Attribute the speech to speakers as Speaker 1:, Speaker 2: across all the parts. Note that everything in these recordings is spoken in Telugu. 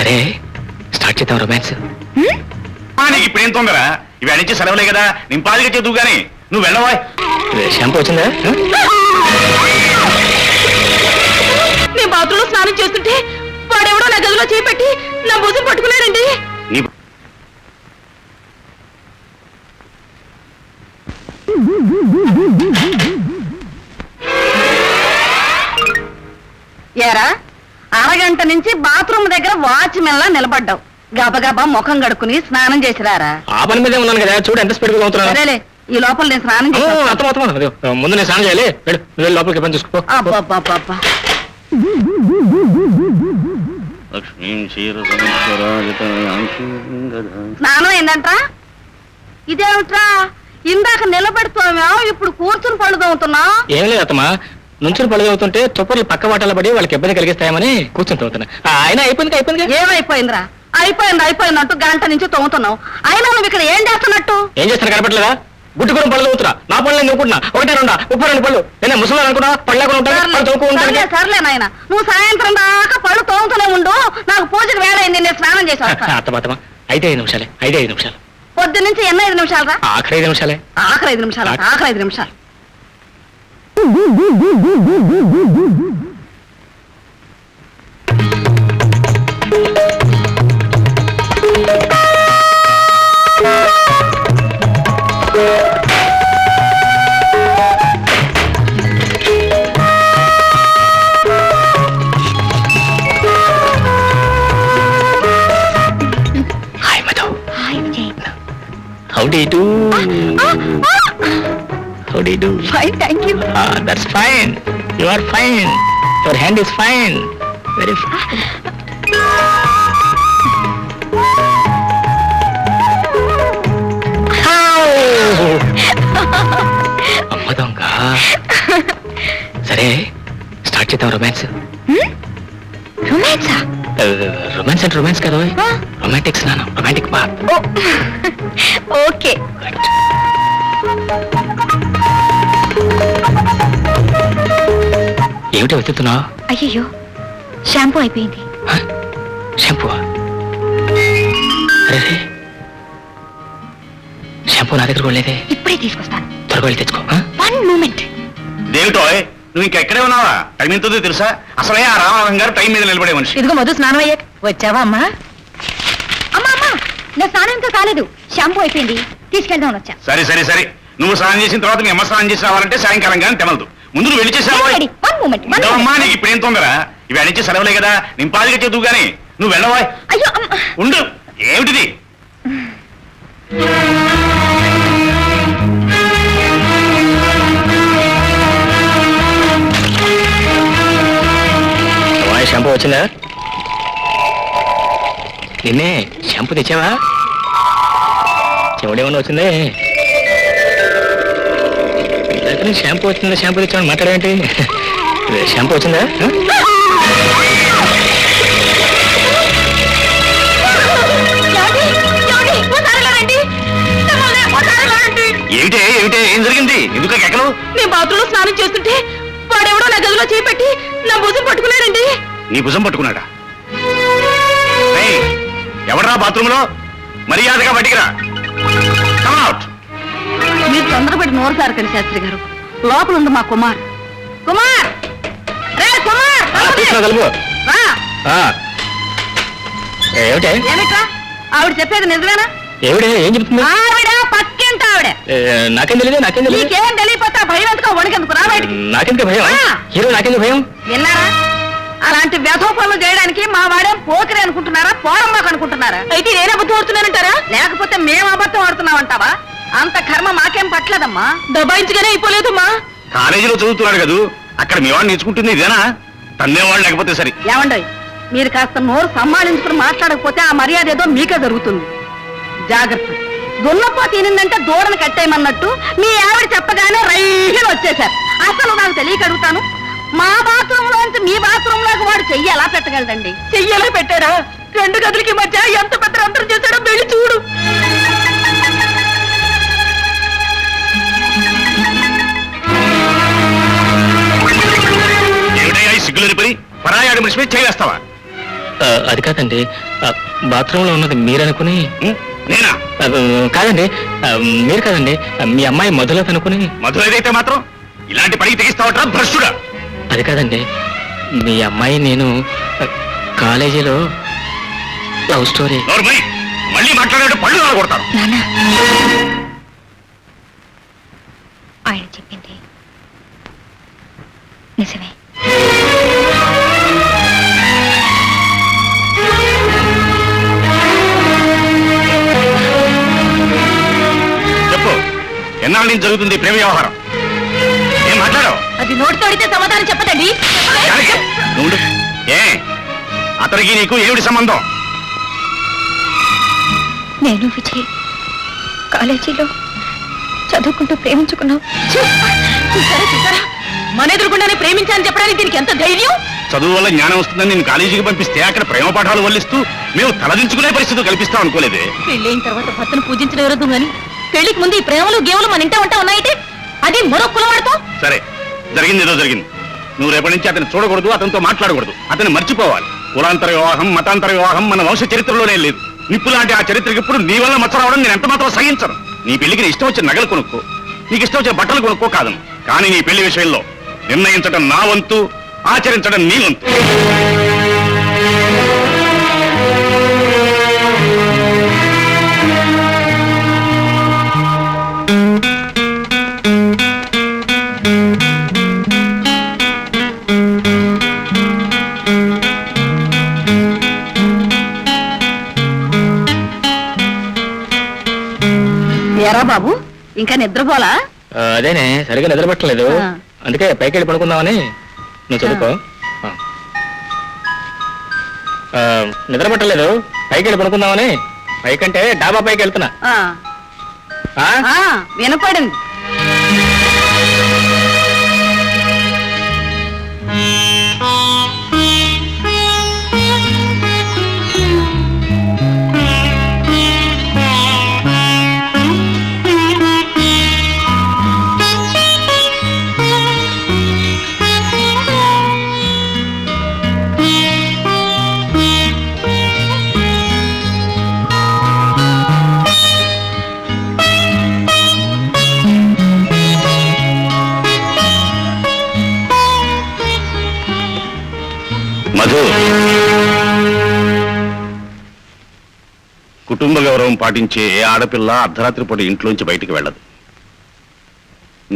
Speaker 1: సరే స్టార్ట్ చేద్దాం రొమాన్స్.
Speaker 2: నీకు ఇప్పుడేం తొందర? ఇవి అడిచి సెలవులే కదా, నింపాదిగా చేద్దువు గాని నువ్వు వెళ్ళవా?
Speaker 1: షాంపూ వచ్చిందా?
Speaker 3: నేను బాత్రూంలో స్నానం చేస్తుంటే వాడెవడో నా గదిలో చేపెట్టి నా భుజం పట్టుకున్నాడండి. ఏరా, అరగంట నుంచి బాత్రూమ్ దగ్గర వాచ్మెన్ లా నిలబడ్డావు. గబగబా ముఖం కడుక్కుని స్నానం చేసిరారా.
Speaker 1: ఆ పని మీదే ఉన్నాను కదా, చూడు ఎంత స్పీడ్ గా అవుతున్నా.
Speaker 3: సరేలే, ఈ లోపల నేను స్నానం చేసి
Speaker 1: ముందు నేను స్నానం చేయాలి. వెళ్ళు లోపలికి పని చూసుకో.
Speaker 3: అబ్బా స్నానం ఏందంట్రా? ఇదేమిట్రా, ఇందాక నిలబెడుతున్నావు, ఇప్పుడు కూర్చుని పళ్ళు తవ్వుతున్నావు.
Speaker 1: ఏం లేదు అత్తమ్మా, నుంచుని పళ్ళు తవ్వుతుంటే తుప్పర్లు పక్క వాటలో పడి వాళ్ళకి ఇబ్బంది కలిగిస్తాయమని కూర్చుని తవ్వుతున్నా. అయినా అయిపోయింది.
Speaker 3: ఏమైపోయిందిరా? అయిపోయిందంటూ గంట నుంచి తవ్వుతున్నావు. అయినా నువ్వు ఇక్కడ ఏం చేస్తున్నట్టు?
Speaker 1: ఏం చేస్తాను కనపట్లేదా? గుట్టుకుని పళ్ళు తవ్వుతున్నా. నా పళ్ళు నేను తవ్వుకుంటున్నా. 1, 2, 32 పళ్ళు. నేను ముసలి అనుకున్నా, పళ్ళకు ఉంటాను.
Speaker 3: సర్లే నాయన, నువ్వు సాయంత్రం దాకా పళ్ళు తవ్వుతూనే ఉండు. నాకు పూజకు వేళయింది, నేను స్నానం చేసి
Speaker 1: అత్తమ్మ 5 నిమిషాలు.
Speaker 3: పొద్దు నుంచి ఎన్ని 5 నిమిషాలు రా?
Speaker 1: ఆఖరి 5 నిమిషాలే.
Speaker 3: ఆఖరి 5 నిమిషాలు.
Speaker 1: How do you do? How do you do?
Speaker 3: Fine, thank you.
Speaker 1: That's fine. You are fine. Your hand is fine. Very fine. అమ్మ దొంగ. సరే స్టార్ట్ చేద్దాం రొమాన్స్.
Speaker 3: రొమాన్సా?
Speaker 1: రొమాన్స్ అంటే రొమాన్స్ కదా, రొమాంటిక్ స్నానం, రొమాంటిక్ బాత్.
Speaker 3: ఓకే.
Speaker 1: ఏమిటో వెతుకుతున్నావు?
Speaker 3: అయ్యో, షాంపూ అయిపోయింది.
Speaker 1: షాంపూ? అరే, షాంపూ నా దగ్గర లేదే.
Speaker 3: ఇప్పుడే తీసుకొస్తాను.
Speaker 1: త్వరగా వెళ్ళి తెచ్చుకో.
Speaker 3: 1 moment.
Speaker 2: దేవిటో నువ్వు ఇంకెక్కడే ఉన్నావా? టైం ఎంతో తెలుసా? అసలే ఆ రామనాథం గారు టైం మీద నిలబడే మనిషి.
Speaker 3: ఇదిగో మధు, స్నానం అయ్యాక వచ్చావా అమ్మా? అమ్మా, నా స్నానంతో కాలేదు, షాంపూ అయిపోయింది, తీసుకెళ్దామని వచ్చా.
Speaker 2: సరే నువ్వు స్నానం చేసిన తర్వాత మీ అమ్మ స్నానం చేసి రావాలంటే సాయంకాలం కానీ తెమలదు. ముందు నువ్వు వెళ్ళి చేసావా? అమ్మా నీకు ఇప్పుడేం తొందర? ఇవి అడిచి సెలవులే కదా, నింపాదిగా చేద్దువు గాని నువ్వు వెళ్ళవా?
Speaker 3: అయ్యో
Speaker 2: ఉండు. ఏమిటిది?
Speaker 1: షాంపూ వచ్చిందా? నిన్నే షాంపూ తెచ్చావా? చెవుడేమన్నా వచ్చిందే? షాంపూ వచ్చిందా, షాంపూ తెచ్చామని మాట్లాడేంటి? షాంపూ వచ్చిందా?
Speaker 2: ఏమిటే ఏం జరిగింది? ఎందుకు ఎక్కను?
Speaker 3: నేను బాత్రూంలో స్నానం చేస్తుంటే వాడెవడో నా గదిలో చేపెట్టి నా భుజం పట్టుకున్నాడండి.
Speaker 2: నీ భుజం పట్టుకున్నాడా? ఎవడరా బాత్రూంలో? మర్యాదగా బయటికిరా.
Speaker 3: మీరు తొందరపడి నోరు సారకండి శాస్త్రి గారు. లోపల ఉంది మా కుమార్. ఏమిట్రా ఆవిడ చెప్పేది నిజమేనా?
Speaker 1: ఏం చెప్తుంది?
Speaker 3: ఆవిడ పక్కింటి ఆవిడ.
Speaker 1: నాకేం తెలియదు.
Speaker 3: నీకేం తెలియపోతే భయం ఎందుకో వణికెందుకు? రా బయటికి.
Speaker 1: నాకెందుకు భయం? హీరో నాకెందుకు భయం?
Speaker 3: విన్నారా? అలాంటి వ్యధో పనులు చేయడానికి మా వాడేం పోకిరి అనుకుంటున్నారా, పోరమ్మాకు అనుకుంటున్నారా? అయితే నేను అబద్ధం ఆడుతున్నానంటారా, లేకపోతే మేము అబద్ధం ఆడుతున్నామంటావా? అంత కర్మ మాకేం పట్టలేదమ్మా. దబాయించగానే అయిపోలేదమ్మా.
Speaker 2: కాలేజీలో చదువుతున్నాడు కదా, అక్కడ మీ వాడు నేర్చుకుంటుంది ఇదేనా? తన్నేవాళ్ళు లేకపోతే సరే.
Speaker 3: ఏమండి, మీరు కాస్త నోరు సంభాళించుకుని మాట్లాడకపోతే ఆ మర్యాద ఏదో మీకే జరుగుతుంది. జాగ్రత్త. దున్నపో తినిందంటే దూడను కట్టేయమన్నట్టు మీ ఆవిడ చెప్పగానే రైలు వచ్చేశారు. అసలు నాకు తెలియక అడుగుతాను, మా బాత్రూమ్ లోంచి మీ బాత్రూమ్ లోకి వాడు చెయ్యి ఎలా పెట్టగలదండి? చెయ్యలా పెట్టారా? 2 గదులకి మధ్య ఎంత పెద్ద అంతరం చేశాడో వెళ్ళి చూడు.
Speaker 2: సిగ్గులేని పని పరాయాడు మనిషి మీద చేస్తావా?
Speaker 1: అది కాదండి, బాత్రూంలో ఉన్నది మీరనుకుని.
Speaker 2: నేనా?
Speaker 1: కాదండి, మీరు కాదండి, మీ అమ్మాయి మధులత అనుకుని.
Speaker 2: మధుర ఏదైతే మాత్రం ఇలాంటి పనికి తెగిస్తావట్రా భ్రష్టుడా?
Speaker 1: అది కాదండి, మీ అమ్మాయి నేను కాలేజీలో లవ్ స్టోరీ.
Speaker 2: నోర్మై, మళ్ళీ మాట్లాడే పళ్ళు కొడతాను.
Speaker 4: నాన్న, ఆయన చెప్పింది నిజమే.
Speaker 2: చెప్పు, ఎన్నాళ్ళ నుంచి జరుగుతుంది ఈ ప్రేమ వ్యవహారం? ఏం మాట్లాడావు?
Speaker 3: అది నోటితో అడిగితే సమాధానం చెప్పదండి.
Speaker 2: జానకి, నువ్వు ఉండు. ఏ అతనికి నీకు ఏమిటి సంబంధం?
Speaker 4: నేను విజయ్ కాలేజీలో చదువుకుంటూ ప్రేమించుకున్నావు.
Speaker 3: చూసారా చూసారా, మన ఎదురుకుండానే ప్రేమించాలని చెప్పడానికి దీనికి ఎంత ధైర్యం.
Speaker 2: చదువు వల్ల జ్ఞానం వస్తుందని నేను కాలేజీకి పంపిస్తే అక్కడ ప్రేమ పాఠాలు వల్లిస్తూ మేము తలదించుకునే పరిస్థితి కల్పిస్తాం అనుకోలేదే.
Speaker 3: పెళ్ళైన తర్వాత భర్తను పూజించడం ఎవరదు గాని పెళ్లికి ముందు ఈ ప్రేమలు గేములు మన ఇంట ఉంటా ఉన్నాయితే అది మరో కులవాడుతో.
Speaker 2: సరే, జరిగింది ఏదో జరిగింది. నువ్వు రేపటి నుంచి అతను చూడకూడదు, అతనితో మాట్లాడకూడదు, అతన్ని మర్చిపోవాలి. కులాంతర వివాహం, మతాంతర వివాహం మన వంశ చరిత్రలోనే లేదు. నిప్పు లాంటి ఆ చరిత్రకి ఇప్పుడు నీ వల్ల మచ్చ రావడం నేను ఎంత మాత్రం సహించను. నీ పెళ్లికి నీ ఇష్టం వచ్చిన నగలు కొనుక్కో, నీకు ఇష్టం వచ్చిన బట్టలు కొనుక్కో కాదను. కానీ నీ పెళ్లి విషయంలో నిర్ణయించడం నా వంతు, ఆచరించడం నీ వంతు.
Speaker 3: ఎరా బాబు, ఇంకా నిద్రపోలా?
Speaker 1: అదేనే, సరిగా నిద్రపట్టలేదు, అందుకే పైకి వెళ్ళి పడుకుందామని. నువ్వు చదువుకో. నిద్రపట్టలేదు, పైకి వెళ్ళి పడుకుందామని. పైకంటే డాబా పైకి వెళ్తున్నా.
Speaker 3: వినపడింది.
Speaker 2: మధు, కుటుంబ గౌరవం పాటించే ఏ ఆడపిల్ల అర్ధరాత్రి పూట ఇంట్లోంచి బయటికి వెళ్ళదు.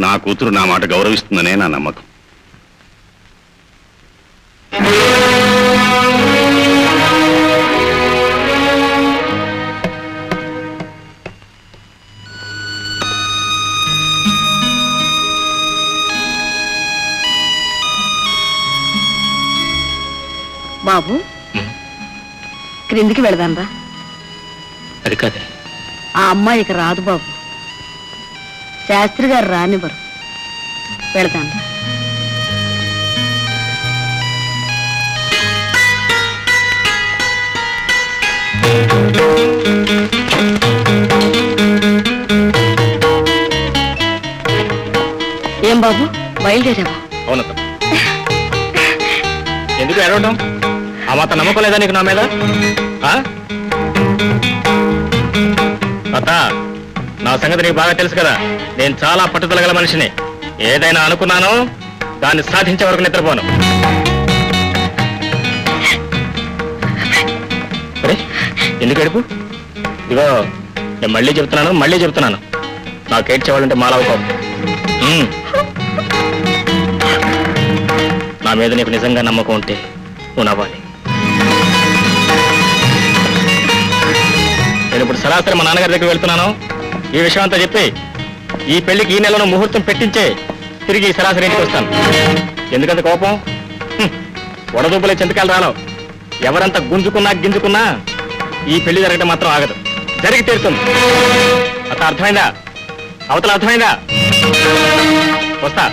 Speaker 2: నా కూతురు నా మాట గౌరవిస్తుందనే నా నమ్మకం.
Speaker 3: బాబు, క్రిందికి వెళదాం రా.
Speaker 1: అది కాదే,
Speaker 3: ఆ అమ్మాయికి రాదు బాబు, శాస్త్రి గారు రానివ్వరు. వెళదాం. ఏం బాబు, బయలుదేరావా?
Speaker 1: అవునత. ఎందుకు ఏడవడం? ఆ మాత్రం నమ్మకం లేదా నీకు నా మీద? అత్త, నా సంగతి నీకు బాగా తెలుసు కదా. నేను చాలా పట్టుదల గల మనిషిని. ఏదైనా అనుకున్నానో దాన్ని సాధించే వరకు నిద్రపోను. అరే, ఎందుకు ఏడుపు? ఇగో, నేను మళ్ళీ చెప్తున్నాను, నాకు ఏడ్చేవాళ్ళంటే మాలవ కోపం. నా మీద నీకు నిజంగా నమ్మకం ఉంటే నువ్వు నవ్వాలి. నేను ఇప్పుడు సరాసరి మా నాన్నగారి దగ్గర వెళ్తున్నాను. ఈ విషయం అంతా చెప్పి ఈ పెళ్లికి ఈ నెలలో ముహూర్తం పెట్టించే తిరిగి సరాసరి ఇంటికి వస్తాను. ఎందుకంత కోపం? వడదూపులే చింతకాయలు రాలో. ఎవరంతా గింజుకున్నా ఈ పెళ్లి జరగడం మాత్రం ఆగదు, జరిగి తీరుతుంది. అత అర్థమైందా? అవతల అర్థమైందా? వస్తా.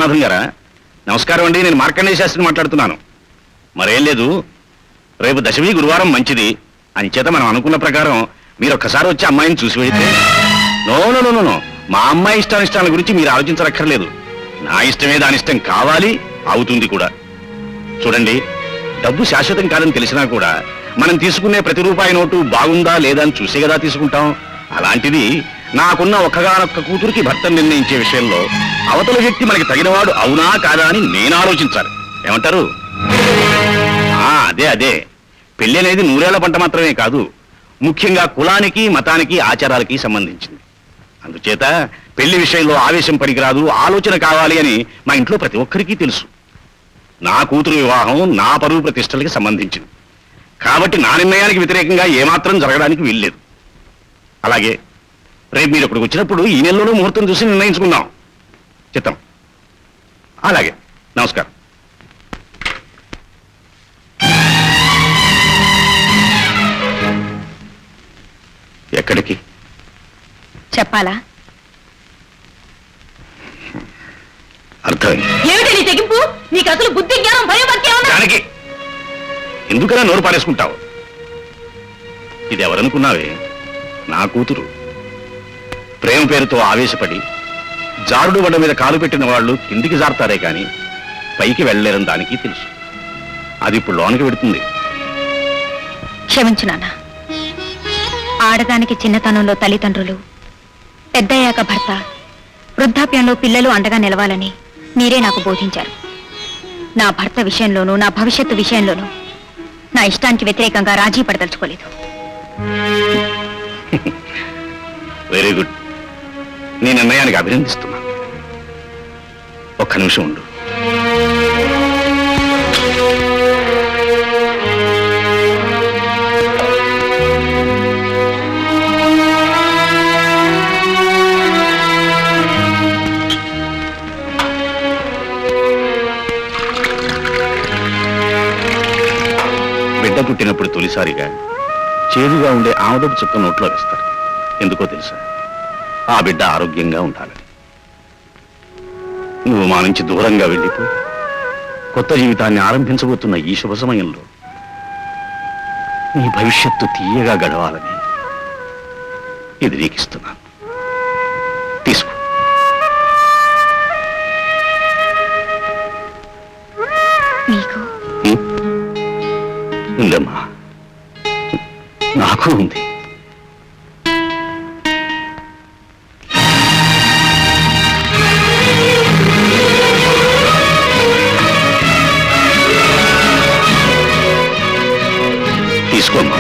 Speaker 2: రామనాథం గారా? నమస్కారం అండి, నేను మార్కండేయ శాస్త్రిని మాట్లాడుతున్నాను. మరేం లేదు, రేపు దశమి గురువారం మంచిది అంచేత మనం అనుకున్న ప్రకారం మీరు ఒక్కసారి వచ్చి అమ్మాయిని చూసి వెళితే. నో నో నో నో, మా అమ్మాయి ఇష్టానిష్టాల గురించి మీరు ఆలోచించరక్కర్లేదు. నా ఇష్టమే దాని ఇష్టం కావాలి, అవుతుంది కూడా. చూడండి, డబ్బు శాశ్వతం కాదని తెలిసినా కూడా మనం తీసుకునే ప్రతి రూపాయి నోటు బాగుందా లేదా అని చూసే కదా తీసుకుంటాం. అలాంటిది నాకున్న ఒక్కగానొక్క కూతురికి భర్తను నిర్ణయించే విషయంలో అవతల వ్యక్తి మనకి తగినవాడు అవునా కాదా అని నేను ఆలోచించాలి. ఏమంటారు? అదే అదే, పెళ్లి అనేది నూరేళ్ల పంట మాత్రమే కాదు, ముఖ్యంగా కులానికి మతానికి ఆచారాలకి సంబంధించింది. అందుచేత పెళ్లి విషయంలో ఆవేశం పనికిరాదు, ఆలోచన కావాలి అని మా ఇంట్లో ప్రతి ఒక్కరికి తెలుసు. నా కూతురు వివాహం నా పరువు ప్రతిష్టలకి సంబంధించింది కాబట్టి నా నిర్ణయానికి వ్యతిరేకంగా ఏమాత్రం జరగడానికి వీల్లేదు. అలాగే రేపు మీరు ఇక్కడికి వచ్చినప్పుడు ఈ నెలలోనూ ముహూర్తం చూసి నిర్ణయించుకుందాం. చిత్తం. అలాగే, నమస్కారం. ఎక్కడికి?
Speaker 4: చెప్పాలా?
Speaker 2: అర్థమైంది.
Speaker 3: ఏమిటి నీ తెగింపు? నీకు అసలు బుద్ధి జ్ఞానం భయం భక్తి ఏమన్నా?
Speaker 2: దానికి ఎందుకలా నోరు పారేసుకుంటావు? ఇది ఎవరనుకున్నావే? నా కూతురు. ప్రేమ పేరుతో ఆవేశపడి జారుడు బండ మీద కాలు పెట్టిన వాళ్ళు కిందికి జారుతారే కానీ పైకి వెళ్ళలేరని దానికి తెలుసు. అది ఇప్పుడు లోనికి పెడుతుంది.
Speaker 4: క్షమించు నాన్న. ఆడదానికి చిన్నతనంలో తల్లిదండ్రులు, పెద్దయ్యాక భర్త, వృద్ధాప్యంలో పిల్లలు అండగా నిలవాలని మీరే నాకు బోధించారు. నా భర్త విషయంలోనూ నా భవిష్యత్తు విషయంలోనూ నా ఇష్టానికి వ్యతిరేకంగా రాజీ పడదలుచుకోలేదు.
Speaker 2: Very good. నీ నిర్ణయానికి అభినందిస్తున్నా. ఒక్క నిమిషం ఉండు. బిడ్డ పుట్టినప్పుడు తొలిసారిగా చేదుగా ఉండే ఆముదపు చుక్క నోట్లో వేస్తారు. ఎందుకో తెలుసా? ఆ బిడ్డ ఆరోగ్యంగా ఉండాలని. నువ్వు మా నుంచి దూరంగా వెళ్ళిపో కొత్త జీవితాన్ని ఆరంభించబోతున్న ఈ శుభ సమయంలో నీ భవిష్యత్తు తీయగా గడవాలని ఇది నీకు ఇస్తున్నాను. తీసుకో.
Speaker 4: మీకు
Speaker 2: ఉందమ్మా, నాకు ఉంది. తీసుకోమ్మా.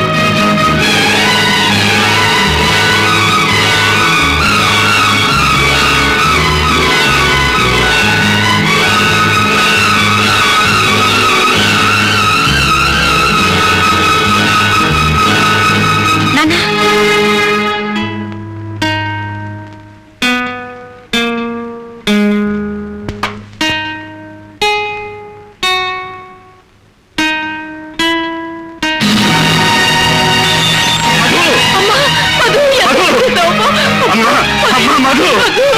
Speaker 2: మధు!